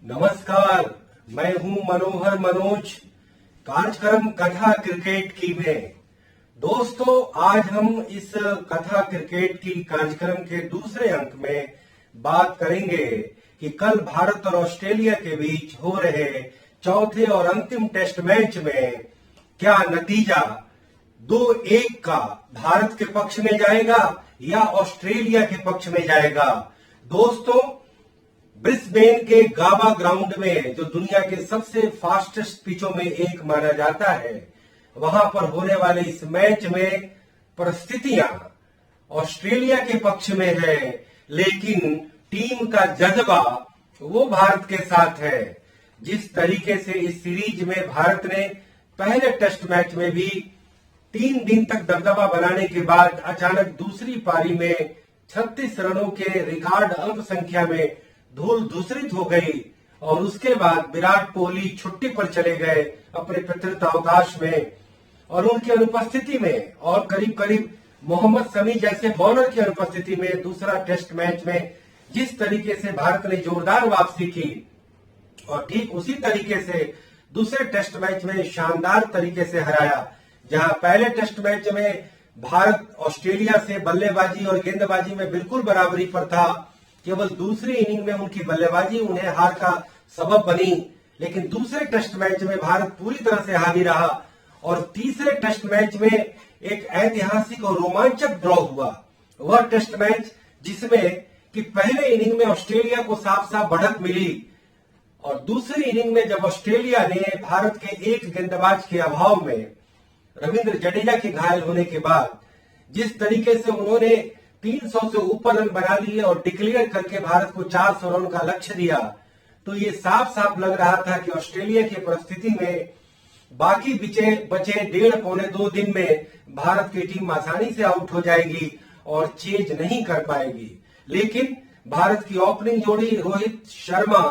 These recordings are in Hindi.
नमस्कार, मैं हूं मनोहर मनोज, कार्यक्रम कथा क्रिकेट की में। दोस्तों, आज हम इस कथा क्रिकेट की कार्यक्रम के दूसरे अंक में बात करेंगे कि कल भारत और ऑस्ट्रेलिया के बीच हो रहे चौथे और अंतिम टेस्ट मैच में क्या नतीजा 2-1 का भारत के पक्ष में जाएगा या ऑस्ट्रेलिया के पक्ष में जाएगा। दोस्तों, ब्रिस्बेन के गाबा ग्राउंड में, जो दुनिया के सबसे फास्टेस्ट पिचों में एक माना जाता है, वहां पर होने वाले इस मैच में परिस्थितियां ऑस्ट्रेलिया के पक्ष में है, लेकिन टीम का जज्बा वो भारत के साथ है। जिस तरीके से इस सीरीज में भारत ने पहले टेस्ट मैच में भी 3 दिन तक दबदबा बनाने के बाद अचानक दूसरी पारी में 36 रनों के रिकॉर्ड अंक संख्या में धूल धूसरित हो गई और उसके बाद विराट कोहली छुट्टी पर चले गए अपने पितृत्व अवकाश में, और उनकी अनुपस्थिति में और करीब करीब मोहम्मद शमी जैसे बॉलर की अनुपस्थिति में दूसरा टेस्ट मैच में जिस तरीके से भारत ने जोरदार वापसी की, और ठीक उसी तरीके से दूसरे टेस्ट मैच में शानदार तरीके से हराया। जहां पहले टेस्ट मैच में भारत ऑस्ट्रेलिया से बल्लेबाजी और गेंदबाजी में बिल्कुल बराबरी पर था, केवल दूसरी इनिंग में उनकी बल्लेबाजी उन्हें हार का सबब बनी, लेकिन दूसरे टेस्ट मैच में भारत पूरी तरह से हावी रहा और तीसरे टेस्ट मैच में एक ऐतिहासिक और रोमांचक ड्रॉ हुआ। वह टेस्ट मैच जिसमें कि पहले इनिंग में ऑस्ट्रेलिया को साफ साफ बढ़त मिली और दूसरी इनिंग में जब ऑस्ट्रेलिया ने भारत के एक गेंदबाज के अभाव में रविंद्र जडेजा के घायल होने के बाद जिस तरीके से उन्होंने 300 से ऊपर रन बना लिए और डिक्लेयर करके भारत को 400 रन का लक्ष्य दिया, तो ये साफ साफ लग रहा था कि ऑस्ट्रेलिया की परिस्थिति में बाकी बचे 1.5-2 दिन में भारत की टीम आसानी से आउट हो जाएगी और चेज नहीं कर पाएगी। लेकिन भारत की ओपनिंग जोड़ी रोहित शर्मा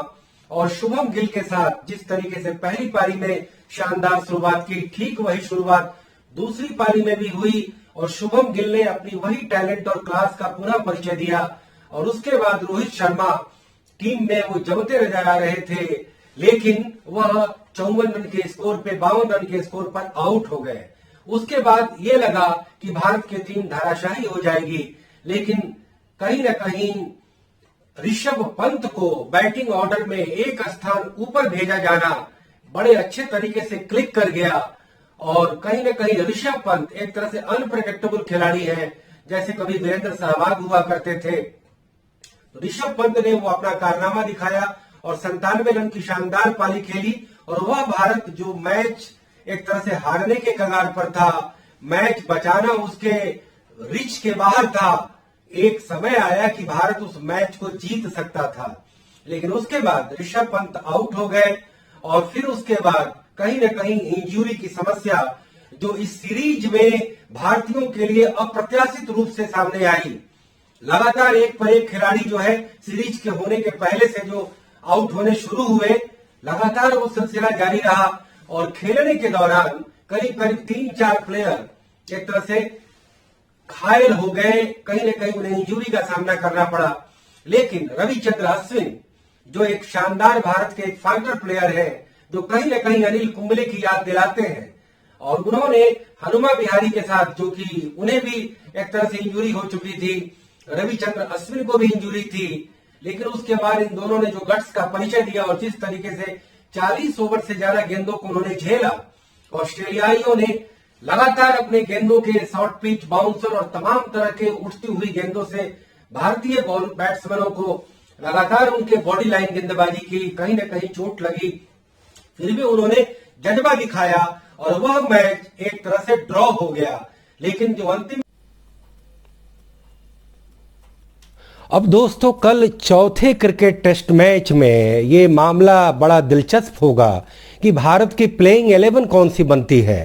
और शुभम गिल के साथ जिस तरीके से पहली पारी में शानदार शुरुआत की, ठीक वही शुरुआत दूसरी पारी में भी हुई और शुभम गिल ने अपनी वही टैलेंट और क्लास का पुनः परिचय दिया, और उसके बाद रोहित शर्मा टीम में वो जमते नजर आ रहे थे, लेकिन वह 54 रन के स्कोर पे 52 रन के स्कोर पर आउट हो गए। उसके बाद ये लगा कि भारत की टीम धाराशाही हो जाएगी, लेकिन कहीं न कहीं ऋषभ पंत को बैटिंग ऑर्डर में एक स्थान ऊपर भेजा जाना बड़े अच्छे तरीके से क्लिक कर गया, और कहीं न कहीं ऋषभ पंत एक तरह से अनप्रेडिक्टेबल खिलाड़ी है, जैसे कभी वीरेंद्र सहवाग हुआ करते थे। ऋषभ पंत ने वो अपना कारनामा दिखाया और 97 रन की शानदार पारी खेली, और वह भारत जो मैच एक तरह से हारने के कगार पर था, मैच बचाना उसके रिच के बाहर था, एक समय आया कि भारत उस मैच को जीत सकता था, लेकिन उसके बाद ऋषभ पंत आउट हो गए और फिर उसके बाद कहीं न कहीं इंजरी की समस्या जो इस सीरीज में भारतीयों के लिए अप्रत्याशित रूप से सामने आई। लगातार एक पर एक खिलाड़ी जो है सीरीज के होने के पहले से जो आउट होने शुरू हुए, लगातार वो सिलसिला जारी रहा और खेलने के दौरान करीब करीब 3-4 प्लेयर एक तरह से घायल हो गए, कहीं न कहीं उन्हें इंजरी का सामना करना पड़ा। लेकिन रविचंद्र अश्विन जो एक शानदार भारत के एक फाइटर प्लेयर है, जो कहीं न कहीं अनिल कुंबले की याद दिलाते हैं, और उन्होंने हनुमा विहारी के साथ, जो कि उन्हें भी एक तरह से इंजरी हो चुकी थी, रविचंद्र अश्विन को भी इंजरी थी, लेकिन उसके बाद इन दोनों ने जो गट्स का परिचय दिया और जिस तरीके से 40 ओवर से ज्यादा गेंदों को उन्होंने झेला, ऑस्ट्रेलियाइयों ने लगातार अपने गेंदों के शॉर्ट पिच, बाउंसर और तमाम तरह के उठती हुई गेंदों से भारतीय बैट्समैनों को लगातार उनके बॉडी लाइन गेंदबाजी की कहीं न कहीं चोट लगी, फिर भी उन्होंने जज्बा दिखाया और वह मैच एक तरह से ड्रॉ हो गया। लेकिन जो अंतिम अब दोस्तों, कल चौथे क्रिकेट टेस्ट मैच में ये मामला बड़ा दिलचस्प होगा कि भारत की प्लेइंग 11 कौन सी बनती है,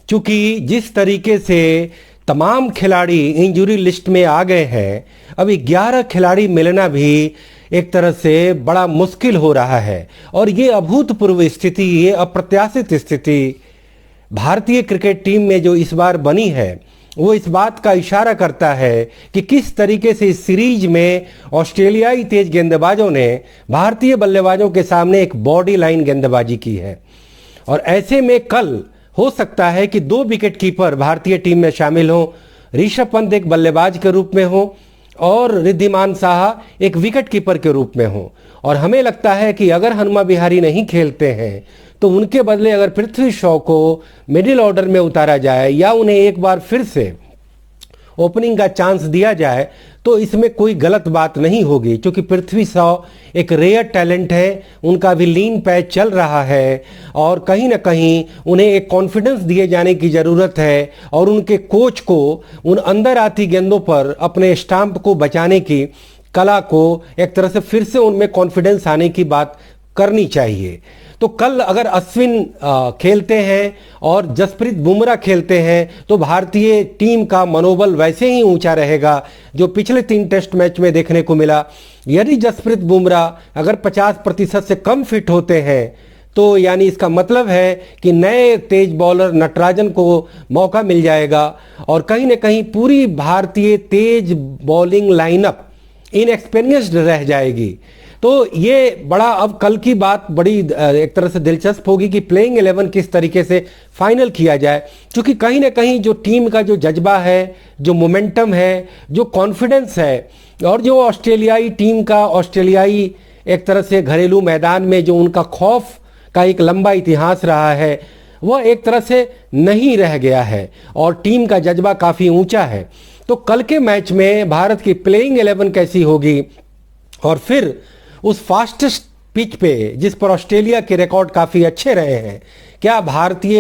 क्योंकि जिस तरीके से तमाम खिलाड़ी इंजरी लिस्ट में आ गए हैं, अभी 11 खिलाड़ी मिलना भी एक तरह से बड़ा मुश्किल हो रहा है, और ये अभूतपूर्व स्थिति, ये अप्रत्याशित स्थिति भारतीय क्रिकेट टीम में जो इस बार बनी है, वो इस बात का इशारा करता है कि किस तरीके से इस सीरीज में ऑस्ट्रेलियाई तेज गेंदबाजों ने भारतीय बल्लेबाजों के सामने एक बॉडी लाइन गेंदबाजी की है। और ऐसे में कल हो सकता है कि 2 विकेट कीपर भारतीय टीम में शामिल हों। ऋषभ पंत एक बल्लेबाज के रूप में हो और रिद्धिमान साहा एक विकेट कीपर के रूप में हो। और हमें लगता है कि अगर हनुमा विहारी नहीं खेलते हैं तो उनके बदले अगर पृथ्वी शॉ को मिडिल ऑर्डर में उतारा जाए या उन्हें एक बार फिर से ओपनिंग का चांस दिया जाए तो इसमें कोई गलत बात नहीं होगी, क्योंकि पृथ्वी शॉ एक रेयर टैलेंट है, उनका भी लीन पैच चल रहा है और कहीं ना कहीं उन्हें एक कॉन्फिडेंस दिए जाने की ज़रूरत है और उनके कोच को उन अंदर आती गेंदों पर अपने स्टाम्प को बचाने की कला को एक तरह से फिर से उनमें कॉन्फिडेंस आने की बात करनी चाहिए। तो कल अगर अश्विन खेलते हैं और जसप्रीत बुमराह खेलते हैं तो भारतीय टीम का मनोबल वैसे ही ऊंचा रहेगा जो पिछले 3 टेस्ट मैच में देखने को मिला। यदि जसप्रीत बुमराह अगर 50% से कम फिट होते हैं तो यानी इसका मतलब है कि नए तेज बॉलर नटराजन को मौका मिल जाएगा और कहीं ना कहीं पूरी भारतीय तेज बॉलिंग लाइनअप इनएक्सपीरियंस्ड रह जाएगी। तो ये बड़ा अब कल की बात बड़ी एक तरह से दिलचस्प होगी कि प्लेइंग 11 किस तरीके से फाइनल किया जाए, क्योंकि कहीं ना कहीं जो टीम का जो जज्बा है, जो मोमेंटम है, जो कॉन्फिडेंस है और जो ऑस्ट्रेलियाई टीम का ऑस्ट्रेलियाई एक तरह से घरेलू मैदान में जो उनका खौफ का एक लंबा इतिहास रहा है वह एक तरह से नहीं रह गया है और टीम का जज्बा काफ़ी ऊंचा है। तो कल के मैच में भारत की प्लेइंग 11 कैसी होगी और फिर उस फास्टेस्ट पिच पे जिस पर ऑस्ट्रेलिया के रिकॉर्ड काफ़ी अच्छे रहे हैं, क्या भारतीय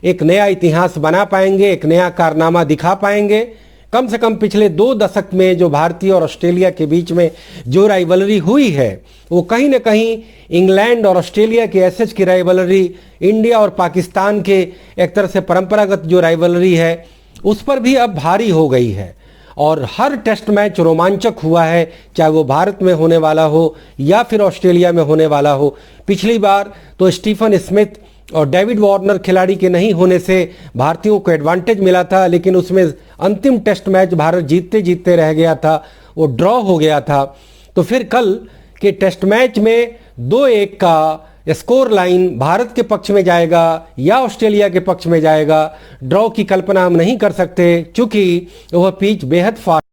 एक नया इतिहास बना पाएंगे, एक नया कारनामा दिखा पाएंगे? कम से कम पिछले 2 दशक में जो भारतीय और ऑस्ट्रेलिया के बीच में जो राइवलरी हुई है वो कहीं ना कहीं इंग्लैंड और ऑस्ट्रेलिया के एसएच की राइवलरी, इंडिया और पाकिस्तान के एक तरह से परंपरागत जो राइवलरी है उस पर भी अब भारी हो गई है और हर टेस्ट मैच रोमांचक हुआ है, चाहे वो भारत में होने वाला हो या फिर ऑस्ट्रेलिया में होने वाला हो। पिछली बार तो स्टीफन स्मिथ और डेविड वार्नर खिलाड़ी के नहीं होने से भारतीयों को एडवांटेज मिला था, लेकिन उसमें अंतिम टेस्ट मैच भारत जीतते जीतते रह गया था, वो ड्रॉ हो गया था। तो फिर कल के टेस्ट मैच में 2-1 का स्कोर लाइन भारत के पक्ष में जाएगा या ऑस्ट्रेलिया के पक्ष में जाएगा, ड्रॉ की कल्पना हम नहीं कर सकते, क्योंकि वह पिच बेहद फास्ट